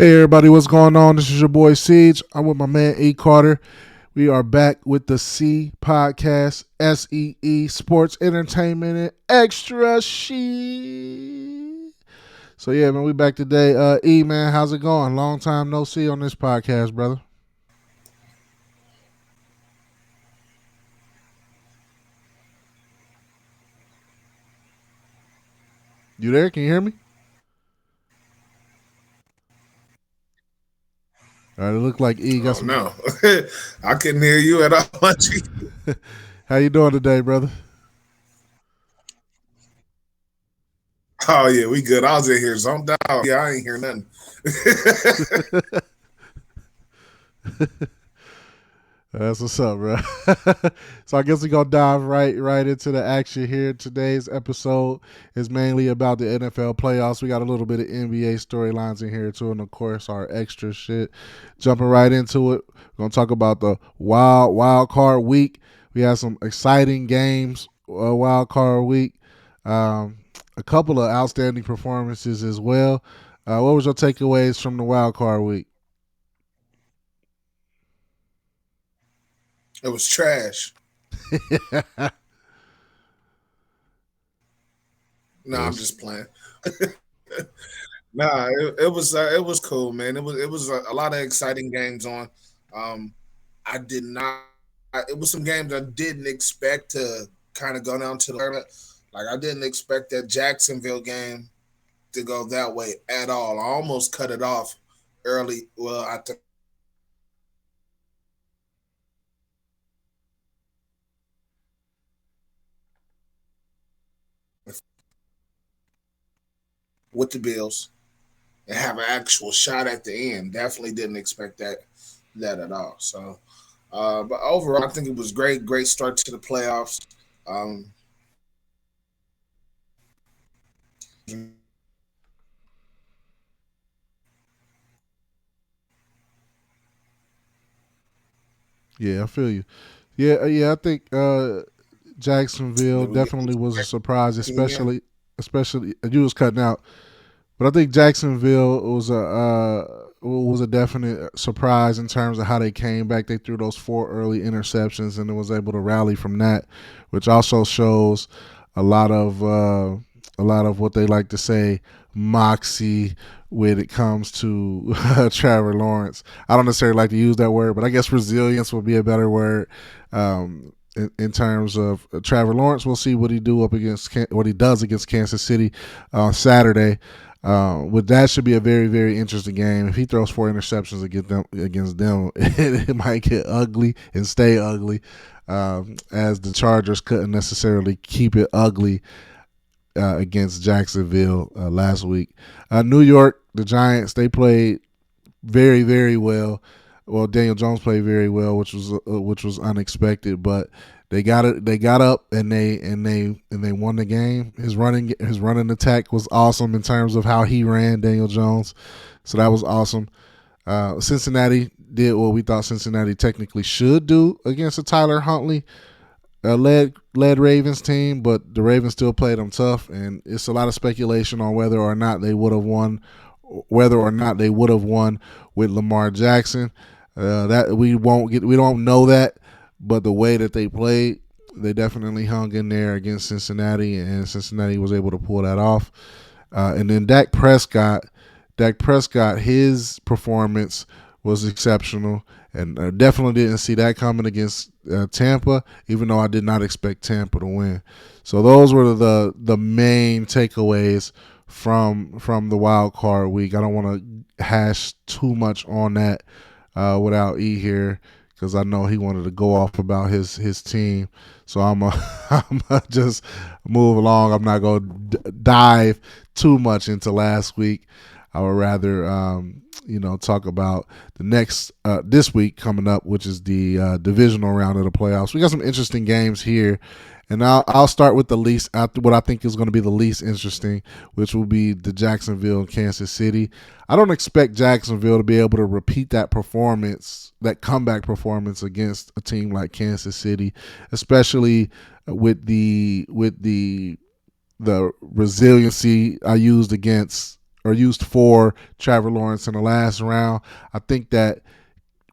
Hey everybody, what's going on? This is your boy Ciege. I'm with my man E. Carter. We are back with the C Podcast, SEE, Sports Entertainment and Extra Shit. So yeah, man, we back today. E, man, how's it going? Long time no see on this podcast, brother. You there? Can you hear me? All right, it looked like E got Oh some. no, I couldn't hear you at all. How you doing today, brother? Oh yeah, we good. I was in here zoned out. Yeah, I ain't hear nothing. That's what's up, bro. So I guess we're gonna dive right into the action here. Today's episode is mainly about the NFL playoffs. We got a little bit of NBA storylines in here too, and of course our extra shit. Jumping right into it, we're gonna talk about the wild card week. We have some exciting games. Wild card week. A couple of outstanding performances as well. What was your takeaways from the wild card week? It was trash. No, I'm Yes. just playing. Nah, it was cool, man. It was a lot of exciting games on. Um, I did not. It was some games I didn't expect to kind of go down to the tournament. Like I didn't expect that Jacksonville game to go that way at all. I almost cut it off early. Well, I think with the Bills and have an actual shot at the end. Definitely didn't expect that at all. So, but overall, I think it was great. Great start to the playoffs. Um, Yeah, I feel you. Yeah. I think Jacksonville we get definitely was a surprise, yeah. especially you was cutting out, but I think Jacksonville was a definite surprise in terms of how they came back. They threw those four early interceptions and then was able to rally from that, which also shows a lot of uh, a lot of what they like to say moxie when it comes to Trevor Lawrence. I don't necessarily like to use that word, but I guess resilience would be a better word. In terms of Trevor Lawrence, we'll see what he do up against what he does against Kansas City on Saturday. But that should be a very, very interesting game. If he throws four interceptions against them, it might get ugly and stay ugly, as the Chargers couldn't necessarily keep it ugly against Jacksonville last week. New York, the Giants, they played very, very well. Well, Daniel Jones played very well, which was unexpected, but they got it. They got up and they won the game. His running attack was awesome in terms of how he ran, Daniel Jones. So that was awesome. Cincinnati did what we thought Cincinnati technically should do against a Tyler Huntley led Ravens team, but the Ravens still played them tough, and it's a lot of speculation on whether or not they would have won, with Lamar Jackson. That we don't know that, but the way that they played, they definitely hung in there against Cincinnati, and Cincinnati was able to pull that off. And then Dak Prescott, his performance was exceptional, and definitely didn't see that coming against Tampa, even though I did not expect Tampa to win. So those were the main takeaways from the wild card week. I don't want to hash too much on that without E here, because I know he wanted to go off about his team. So I'm just move along. I'm not going to dive too much into last week. I would rather talk about the next this week coming up, which is the divisional round of the playoffs. We got some interesting games here, and I'll start with the least, what I think is going to be the least interesting, which will be the Jacksonville and Kansas City. I don't expect Jacksonville to be able to repeat that comeback performance against a team like Kansas City, especially with the resiliency I used against or used for Trevor Lawrence in the last round. I think that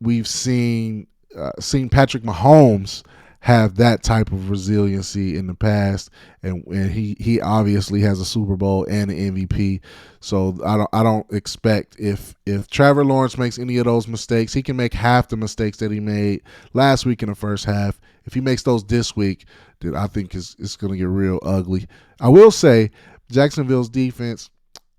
we've seen Patrick Mahomes have that type of resiliency in the past, and he obviously has a Super Bowl and an MVP. So I don't expect if Trevor Lawrence makes any of those mistakes, he can make half the mistakes that he made last week in the first half. If he makes those this week, then I think it's going to get real ugly. I will say Jacksonville's defense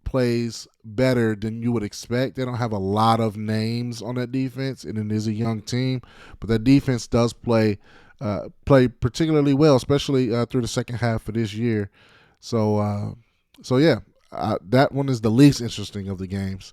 plays better than you would expect. They don't have a lot of names on that defense, and it is a young team, but that defense does play particularly well, especially through the second half of this year. So yeah, that one is the least interesting of the games.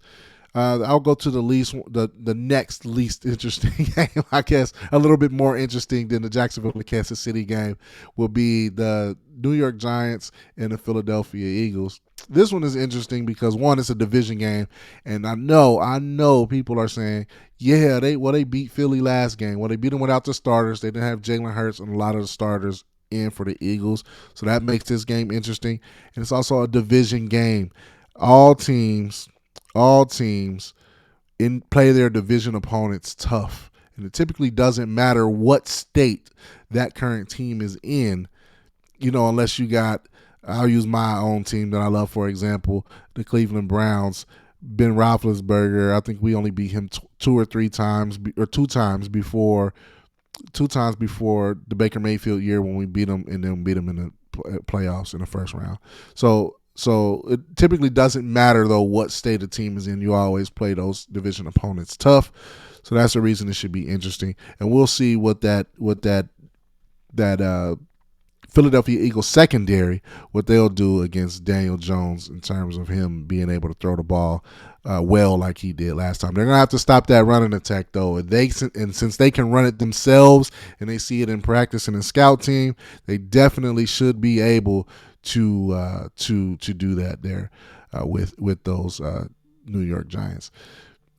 I'll go to the next least interesting game. I guess a little bit more interesting than the Jacksonville and Kansas City game will be the New York Giants and the Philadelphia Eagles. This one is interesting because one, it's a division game, and I know people are saying, yeah, they beat Philly last game. Well, they beat them without the starters. They didn't have Jalen Hurts and a lot of the starters in for the Eagles, so that makes this game interesting. And it's also a division game. All teams all teams play their division opponents tough. And it typically doesn't matter what state that current team is in, unless you got, I'll use my own team that I love, for example, the Cleveland Browns. Ben Roethlisberger, I think we only beat him two or three times, or two times before the Baker Mayfield year when we beat him and then beat him in the playoffs in the first round. So it typically doesn't matter though what state a team is in. You always play those division opponents tough. So that's the reason it should be interesting, and we'll see what that Philadelphia Eagles secondary, what they'll do against Daniel Jones in terms of him being able to throw the ball well like he did last time. They're gonna have to stop that running attack though. And since they can run it themselves and they see it in practice and in scout team, they definitely should be able to do that there with those New York Giants.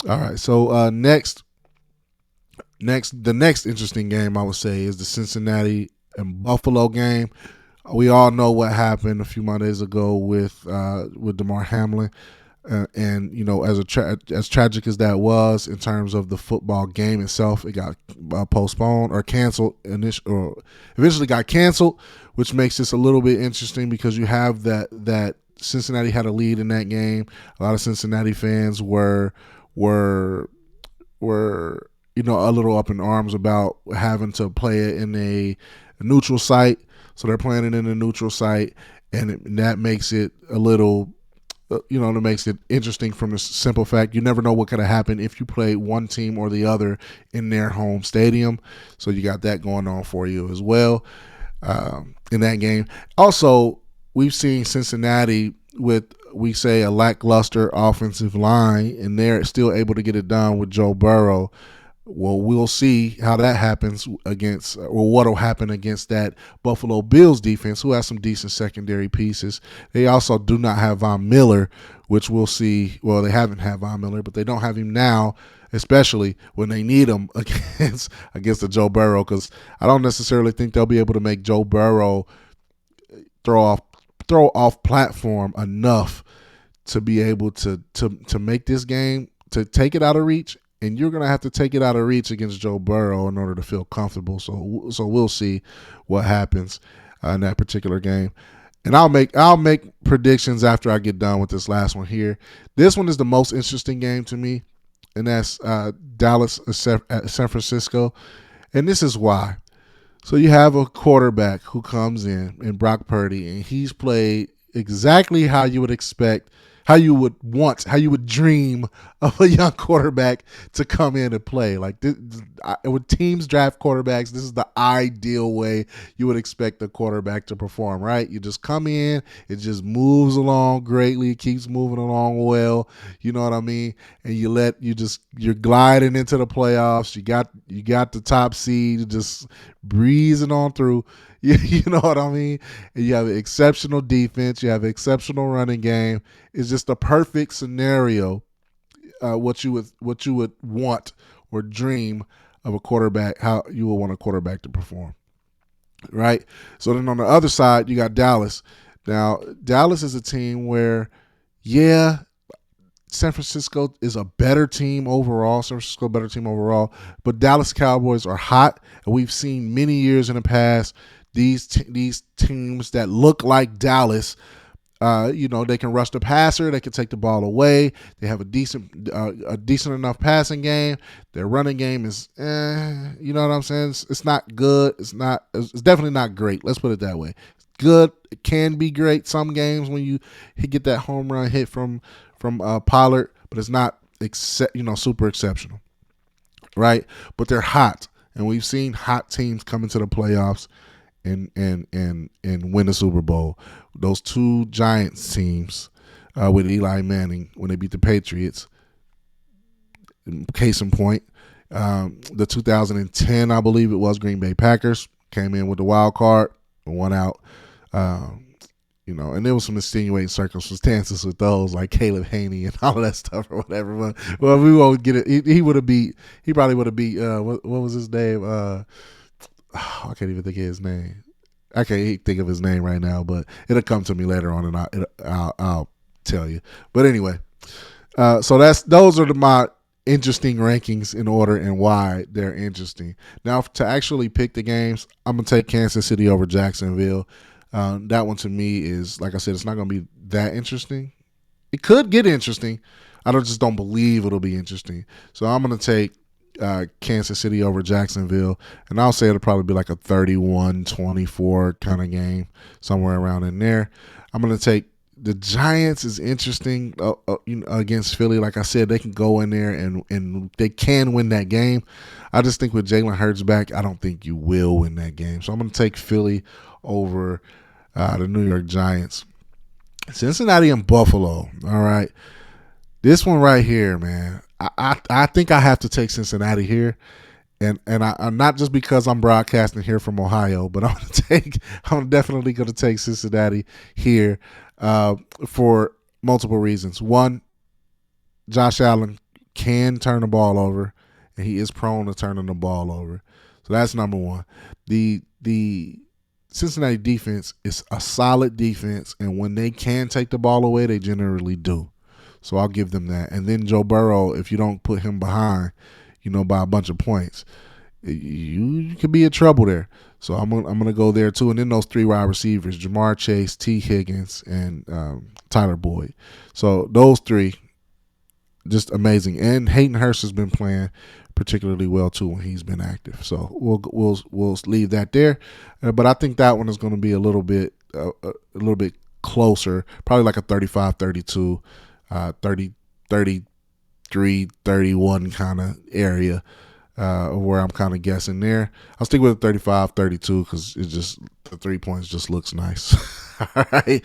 All right, so the next interesting game I would say is the Cincinnati and Buffalo game. We all know what happened a few Mondays ago with Damar Hamlin, and as tragic as that was in terms of the football game itself, it got postponed or canceled, or eventually got canceled, which makes this a little bit interesting because you have that Cincinnati had a lead in that game. A lot of Cincinnati fans were a little up in arms about having to play it in a neutral site. So they're playing it in a neutral site, and that makes it a little, that makes it interesting from the simple fact you never know what could have happened if you play one team or the other in their home stadium. So you got that going on for you as well in that game. Also, we've seen Cincinnati with, we say, a lackluster offensive line, and they're still able to get it done with Joe Burrow. Well, we'll see how that happens against, or what'll happen against that Buffalo Bills defense, who has some decent secondary pieces. They also do not have Von Miller, which we'll see. Well, they haven't had Von Miller, but they don't have him now, especially when they need him against the Joe Burrow, because I don't necessarily think they'll be able to make Joe Burrow throw off platform enough to be able to make this game, to take it out of reach. And you're going to have to take it out of reach against Joe Burrow in order to feel comfortable. So we'll see what happens in that particular game. And I'll make predictions after I get done with this last one here. This one is the most interesting game to me, and that's Dallas at San Francisco. And this is why. So you have a quarterback who comes in Brock Purdy, and he's played exactly how you would expect, how you would dream of a young quarterback to come in and play. Like this, when teams draft quarterbacks, this is the ideal way you would expect a quarterback to perform, right? You just come in, it just moves along greatly, it keeps moving along well, you know what I mean? And you're gliding into the playoffs. You got the top seed, just breezing on through. You know what I mean? And you have an exceptional defense. You have an exceptional running game. It's just a perfect scenario. What you would want or dream of a quarterback, how you would want a quarterback to perform, right? So then on the other side, you got Dallas. Now, Dallas is a team where, yeah, San Francisco is a better team overall. San Francisco better team overall, but Dallas Cowboys are hot, and we've seen many years in the past these teams that look like Dallas. They can rush the passer. They can take the ball away. They have a decent enough passing game. Their running game is, you know what I'm saying? It's not good. It's definitely not great. Let's put it that way. Good. It can be great some games when you get that home run hit from Pollard, but it's not super exceptional, right? But they're hot, and we've seen hot teams come into the playoffs and win the Super Bowl. Those two Giants teams with Eli Manning when they beat the Patriots. Case in point, the 2010, I believe it was, Green Bay Packers came in with the wild card and won out. And there was some extenuating circumstances with those, like Caleb Haney and all of that stuff or whatever. But well, we won't get it. He would have beat. He probably would have beat. What was his name? I can't even think of his name. I can't think of his name right now, but it'll come to me later on, and I'll tell you. But anyway, so those are my interesting rankings in order and why they're interesting. Now, to actually pick the games, I'm gonna take Kansas City over Jacksonville. That one to me is, like I said, it's not gonna be that interesting. It could get interesting. I just don't believe it'll be interesting. So I'm gonna take Kansas City over Jacksonville, and I'll say it'll probably be like a 31-24 kind of game, somewhere around in there. I'm going to take the Giants is interesting against Philly. Like I said, they can go in there and they can win that game. I just think with Jalen Hurts back, I don't think you will win that game. So I'm going to take Philly over the New York Giants. Cincinnati and Buffalo. All right. This one right here, man. I think I have to take Cincinnati here, and I'm not just because I'm broadcasting here from Ohio, but I'm definitely going to take Cincinnati here for multiple reasons. One, Josh Allen can turn the ball over, and he is prone to turning the ball over, so that's number one. The Cincinnati defense is a solid defense, and when they can take the ball away, they generally do. So I'll give them that. And then Joe Burrow, if you don't put him behind, by a bunch of points, you could be in trouble there. So I'm gonna go there too. And then those three wide receivers, Jamar Chase, T. Higgins, and Tyler Boyd. So those three, just amazing. And Hayden Hurst has been playing particularly well too when he's been active. So we'll leave that there. But I think that one is going to be a little bit closer, probably like a 35-32. 33, 31 kind of area where I'm kind of guessing there. I'll stick with 35-32 because it's just the 3 points just looks nice. All right.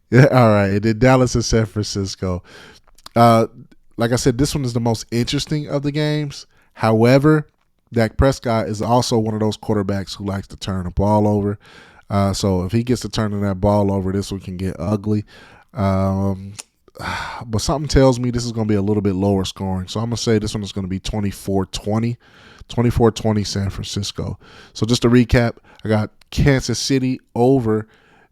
Yeah, all right. And then Dallas and San Francisco. Like I said, this one is the most interesting of the games. However, Dak Prescott is also one of those quarterbacks who likes to turn the ball over. So if he gets to turning that ball over, this one can get ugly. But something tells me this is going to be a little bit lower scoring. So I'm going to say this one is going to be 24-20. 24-20 San Francisco. So just to recap, I got Kansas City over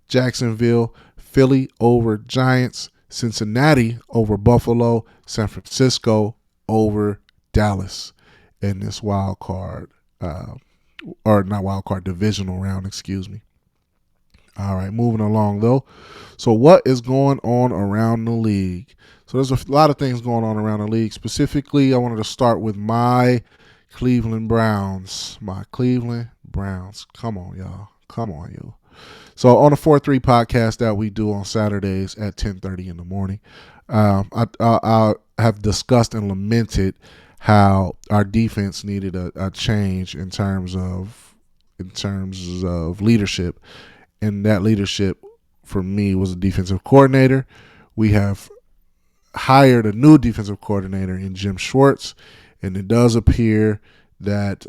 Jacksonville, Philly over Giants, Cincinnati over Buffalo, San Francisco over Dallas in this wild card, or not wild card, divisional round, excuse me. All right, moving along though. So what is going on around the league? So there's a lot of things going on around the league. Specifically, I wanted to start with my Cleveland Browns. My Cleveland Browns. Come on, y'all. Come on, you. So on the 4-3 podcast that we do on Saturdays at 10:30 in the morning, I have discussed and lamented how our defense needed a change in terms of leadership. And that leadership, for me, was a defensive coordinator. We have hired a new defensive coordinator in Jim Schwartz, and it does appear that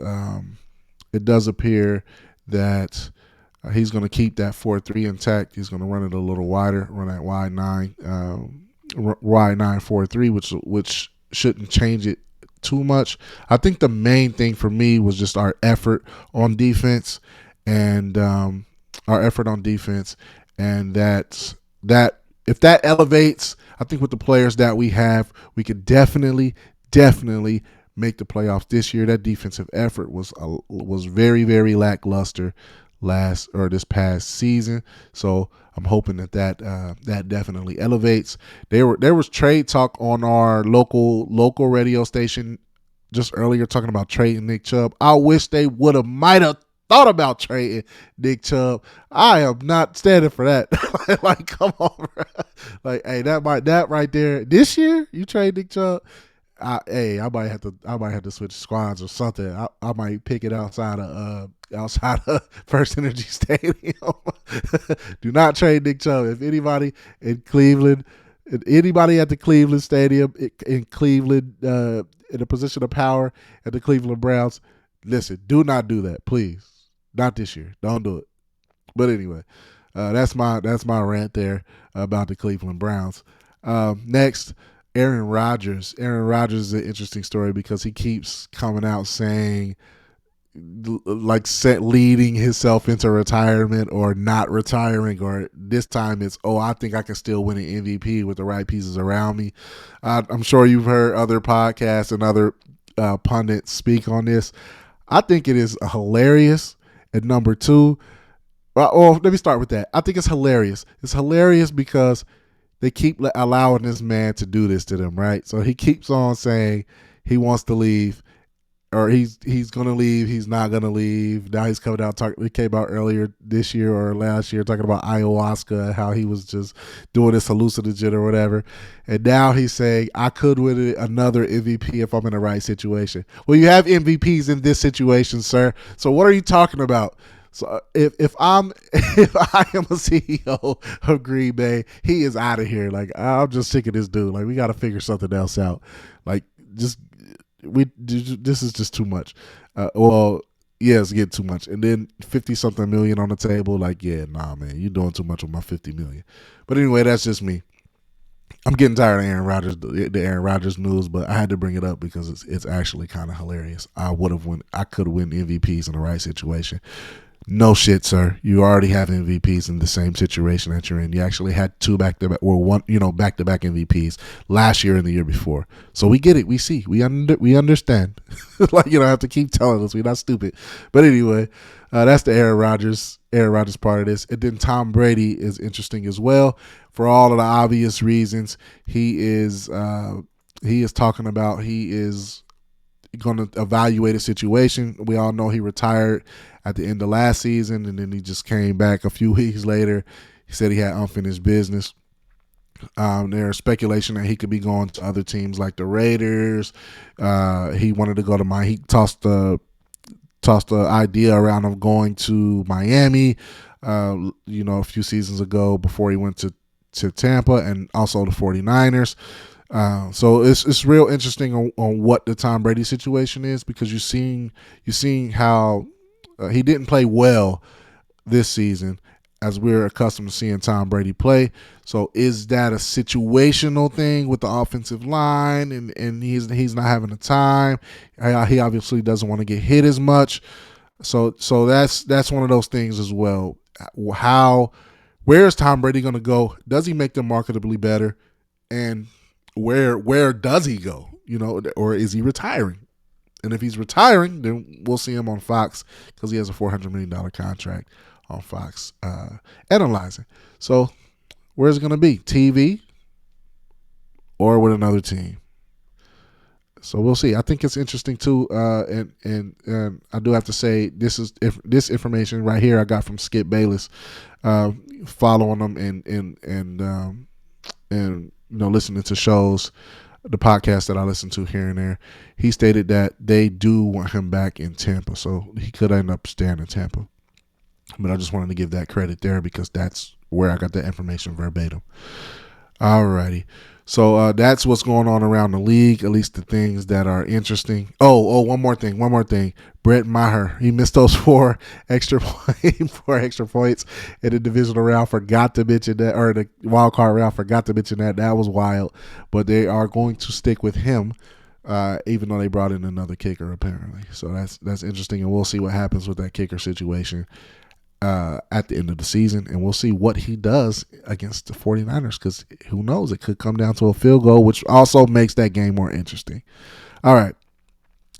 he's going to keep that 4-3 intact. He's going to run it a little wider, run that wide 9-4-3, which shouldn't change it too much. I think the main thing for me was just our effort on defense, and that if that elevates, I think with the players that we have, we could definitely make the playoffs this year. That defensive effort was very, very lackluster this past season. So I'm hoping that definitely elevates. There was trade talk on our local radio station just earlier talking about trading Nick Chubb. I wish they might have thought about trading Nick Chubb. I am not standing for that. Like, come on, bro. Like, hey, that right there. This year, you trade Nick Chubb. I might have to switch squads or something. I might pick it outside of First Energy Stadium. Do not trade Nick Chubb. If anybody in Cleveland, anybody at the Cleveland Stadium in Cleveland, in a position of power at the Cleveland Browns, listen, do not do that, please. Not this year. Don't do it. But anyway, that's my rant there about the Cleveland Browns. Next, Aaron Rodgers. Aaron Rodgers is an interesting story because he keeps coming out saying, like, leading himself into retirement or not retiring, or this time it's, I think I can still win an MVP with the right pieces around me. I'm sure you've heard other podcasts and other pundits speak on this. I think it is hilarious. And number two, let me start with that. I think it's hilarious. It's hilarious because they keep allowing this man to do this to them, right? So he keeps on saying he wants to leave, or he's going to leave, he's not going to leave. Now he's coming out talking. It came out earlier this year or last year talking about ayahuasca, how he was just doing this hallucinogen or whatever. And now he's saying, I could win another MVP if I'm in the right situation. Well, you have MVPs in this situation, sir. So what are you talking about? So if I am a CEO of Green Bay, he is out of here. Like, I'm just sick of this dude. Like, we got to figure something else out. Like, this is just too much. It's getting too much. And then 50 something million on the table. Like, yeah, nah, man, you're doing too much with my 50 million. But anyway, that's just me. I'm getting tired of Aaron Rodgers, the Aaron Rodgers news, but I had to bring it up because it's actually kind of hilarious. I could win MVPs in the right situation. No shit, sir. You already have MVPs in the same situation that you're in. You actually had two back-to-back MVPs last year and the year before. So we get it. We see. We understand. Like, you don't have to keep telling us. We're not stupid. But anyway, that's the Aaron Rodgers part of this. And then Tom Brady is interesting as well for all of the obvious reasons. He is talking about he is going to evaluate a situation. We all know he retired at the end of last season, and then he just came back a few weeks later. He said he had unfinished business. There's speculation that he could be going to other teams like the Raiders. He wanted to go to he tossed the idea around of going to Miami, a few seasons ago before he went to Tampa, and also the 49ers. So it's real interesting on what the Tom Brady situation is, because you're seeing how he didn't play well this season as we're accustomed to seeing Tom Brady play. So is that a situational thing with the offensive line, and he's not having the time? He obviously doesn't want to get hit as much. So that's one of those things as well. Where is Tom Brady going to go? Does he make them marketably better? And where does he go? Or is he retiring? And if he's retiring, then we'll see him on Fox, because he has a $400 million contract on Fox analyzing. So where's it going to be? TV or with another team? So we'll see. I think it's interesting too, and I do have to say this information right here I got from Skip Bayless, following him and listening to shows, the podcast that I listen to here and there. He stated that they do want him back in Tampa, so he could end up staying in Tampa. But I just wanted to give that credit there because that's where I got that information verbatim. Alrighty. So that's what's going on around the league, at least the things that are interesting. One more thing. Brett Maher, he missed those four extra points in the divisional round. Forgot to mention that, or the wild card round. Forgot to mention that. That was wild. But they are going to stick with him, even though they brought in another kicker apparently. So that's interesting, and we'll see what happens with that kicker situation at the end of the season, and we'll see what he does against the 49ers, because who knows, it could come down to a field goal, which also makes that game more interesting. All right,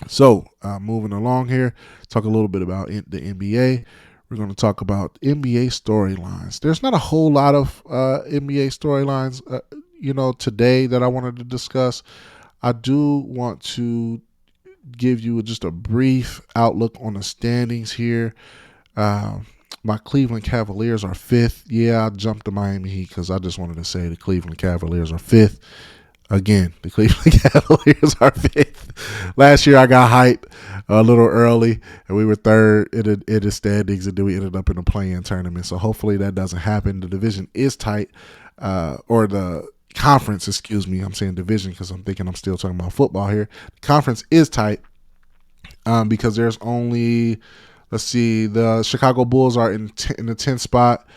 so moving along here, talk a little bit about the NBA. We're going to talk about NBA storylines. There's not a whole lot of NBA storylines, today that I wanted to discuss. I do want to give you just a brief outlook on the standings here. Uh, my Cleveland Cavaliers are fifth. Yeah, I jumped the Miami Heat because I just wanted to say the Cleveland Cavaliers are fifth. Again, the Cleveland Cavaliers are fifth. Last year I got hyped a little early, and we were third in the standings, and then we ended up in a play-in tournament. So hopefully that doesn't happen. The division is tight, or the conference, excuse me. I'm saying division because I'm thinking I'm still talking about football here. The conference is tight because there's only, let's see, the Chicago Bulls are in the 10th spot,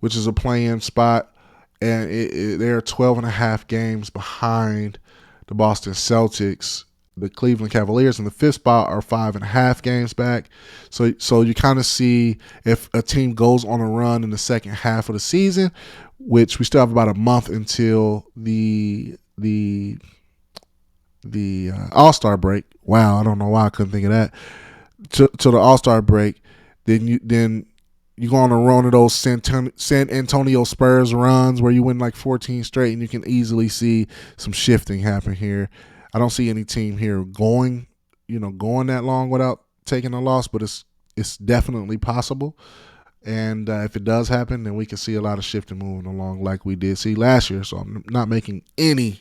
which is a play-in spot, and they're 12 and a half games behind the Boston Celtics. The Cleveland Cavaliers in the 5th spot are 5.5 games back. So you kind of see if a team goes on a run in the second half of the season, which we still have about a month until the All-Star break. Wow, I don't know why I couldn't think of that. To the All-Star break, then you go on a run of those San Antonio Spurs runs where you win like 14 straight, and you can easily see some shifting happen here. I don't see any team here going that long without taking a loss, but it's definitely possible. And if it does happen, then we can see a lot of shifting moving along like we did see last year. So I'm not making any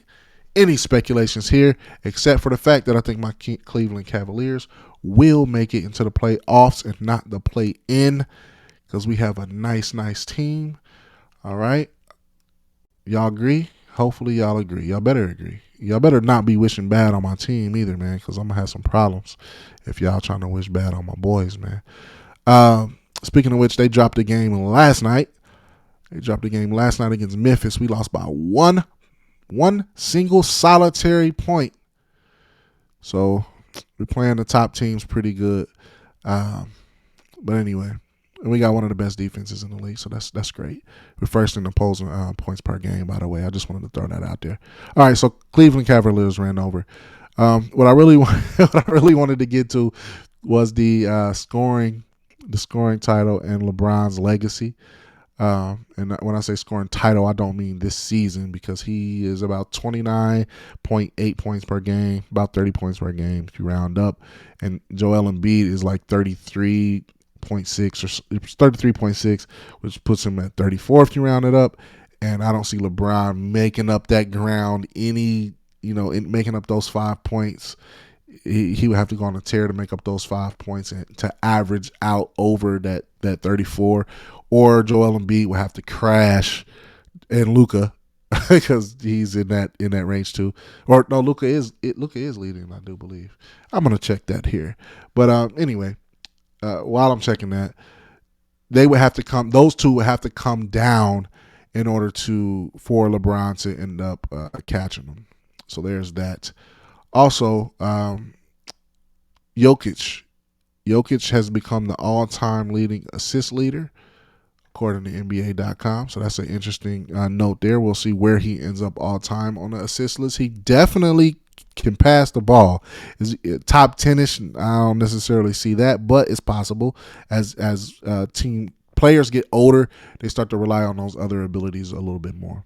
speculations here, except for the fact that I think my Cleveland Cavaliers will make it into the playoffs and not the play-in, because we have a nice team. All right. Y'all agree? Hopefully y'all agree. Y'all better agree. Y'all better not be wishing bad on my team either, man, because I'm going to have some problems if y'all trying to wish bad on my boys, man. Speaking of which, they dropped a game last night. Against Memphis. We lost by one single solitary point. So we're playing the top teams pretty good. But anyway, we got one of the best defenses in the league, so that's great. We're first in opposing points per game, by the way. I just wanted to throw that out there. All right, so Cleveland Cavaliers ran over. What I really wanted to get to was the scoring title and LeBron's legacy. And when I say scoring title, I don't mean this season, because he is about 29.8 points per game, about 30 points per game if you round up. And Joel Embiid is like 33.6 or 33.6, which puts him at 34 if you round it up. And I don't see LeBron making up that ground making up those 5 points. He would have to go on a tear to make up those 5 points and to average out over that 34, or Joel Embiid would have to crash, and Luka, because he's in that range too. Or no, Luka is leading, I do believe. I'm gonna check that here, but anyway, while I'm checking that, those two would have to come down in order for LeBron to end up catching them. So there's that. Also, Jokic has become the all-time leading assist leader, according to NBA.com. So that's an interesting note there. We'll see where he ends up all-time on the assist list. He definitely can pass the ball. Is top 10-ish? I don't necessarily see that, but it's possible. As team players get older, they start to rely on those other abilities a little bit more.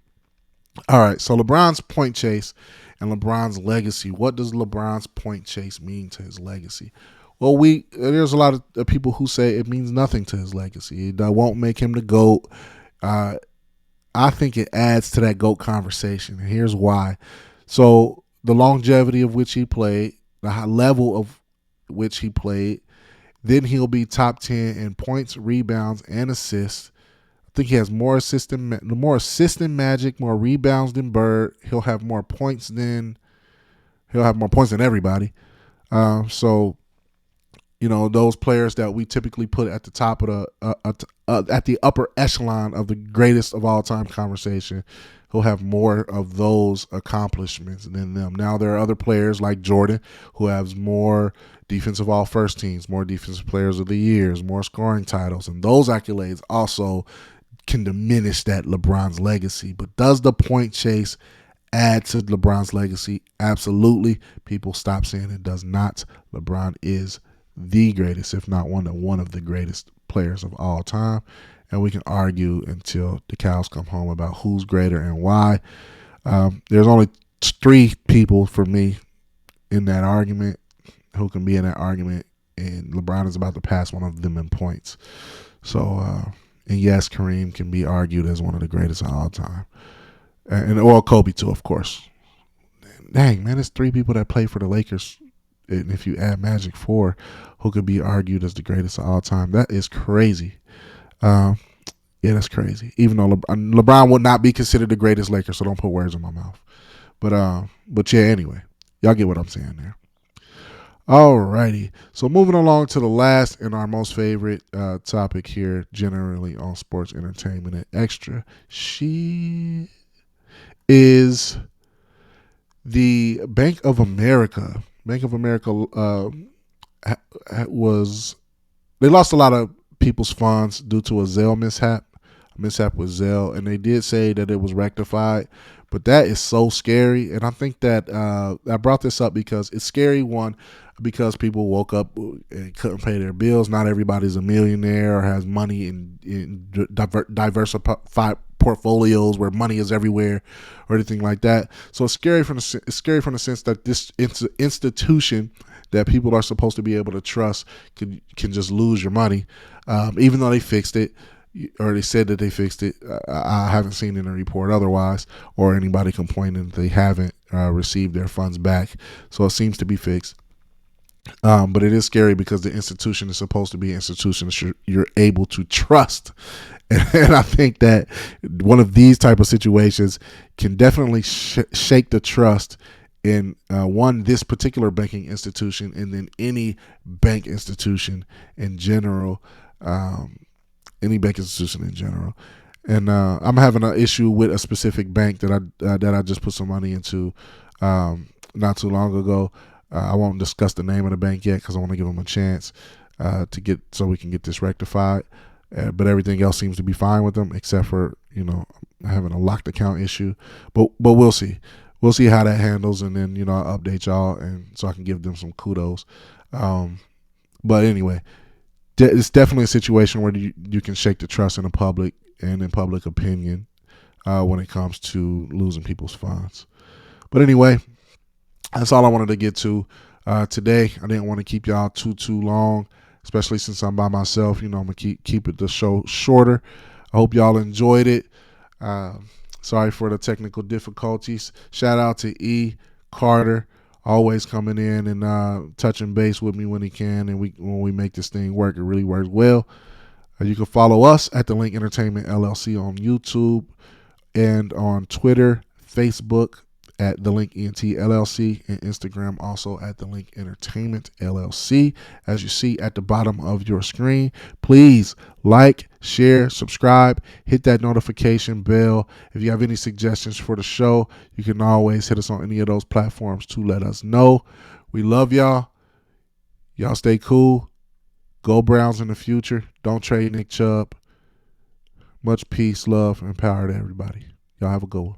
All right, so LeBron's point chase and LeBron's legacy. What does LeBron's point chase mean to his legacy? Well, there's a lot of people who say it means nothing to his legacy. It won't make him the GOAT. I think it adds to that GOAT conversation, and here's why. So the longevity of which he played, the high level of which he played, then he'll be top 10 in points, rebounds, and assists. I think he has more assists than Magic, more rebounds than Bird. He'll have more points than everybody. So those players that we typically put at the top of at the upper echelon of the greatest of all time conversation, who have more of those accomplishments than them. Now there are other players like Jordan who has more defensive all first teams, more defensive players of the years, more scoring titles, and those accolades also can diminish that LeBron's legacy. But does the point chase add to LeBron's legacy? Absolutely. People stop saying it does not. LeBron is the greatest, if not one of the greatest players of all time. And we can argue until the cows come home about who's greater and why. There's only three people for me in that argument who can be in that argument, and LeBron is about to pass one of them in points. So, and yes, Kareem can be argued as one of the greatest of all time. Or Kobe too, of course. Dang, man, there's three people that play for the Lakers, and if you add Magic, four, who could be argued as the greatest of all time. That is crazy. Yeah, that's crazy. Even though LeBron would not be considered the greatest Laker, so don't put words in my mouth. But yeah, anyway, y'all get what I'm saying there. Alrighty, so moving along to the last and our most favorite topic here, generally on sports entertainment and extra, she is the Bank of America. Bank of America they lost a lot of people's funds due to a Zelle mishap with Zelle, and they did say that it was rectified. But that is so scary, and I think that I brought this up because it's scary. One, because people woke up and couldn't pay their bills. Not everybody's a millionaire or has money in diversified portfolios where money is everywhere or anything like that. So it's scary from the sense that this institution that people are supposed to be able to trust can just lose your money, even though they fixed it. Or they said that they fixed it. I haven't seen in a report otherwise, or anybody complaining that they haven't received their funds back. So it seems to be fixed. But it is scary because the institution is supposed to be an institution that you're able to trust. And I think that one of these type of situations can definitely shake the trust in this particular banking institution, and then any bank institution in general. Any bank institution in general. And I'm having an issue with a specific bank that I just put some money into not too long ago. I won't discuss the name of the bank yet because I want to give them a chance so we can get this rectified. But everything else seems to be fine with them, except for having a locked account issue. But we'll see. We'll see how that handles, and then I'll update y'all, and so I can give them some kudos. But anyway, it's definitely a situation where you can shake the trust in the public and in public opinion when it comes to losing people's funds. But anyway, that's all I wanted to get to today. I didn't want to keep y'all too long, especially since I'm by myself. I'm gonna keep the show shorter. I hope y'all enjoyed it. Sorry for the technical difficulties. Shout out to E. Carter, always coming in and touching base with me when he can, and when we make this thing work, it really works well. You can follow us at The Link Entertainment LLC on YouTube and on Twitter, Facebook at The Link ENT LLC, and Instagram also at The Link Entertainment LLC. As you see at the bottom of your screen, please like, share, subscribe, hit that notification bell. If you have any suggestions for the show, you can always hit us on any of those platforms to let us know. We love y'all. Y'all stay cool. Go Browns in the future. Don't trade Nick Chubb. Much peace, love, and power to everybody. Y'all have a good one.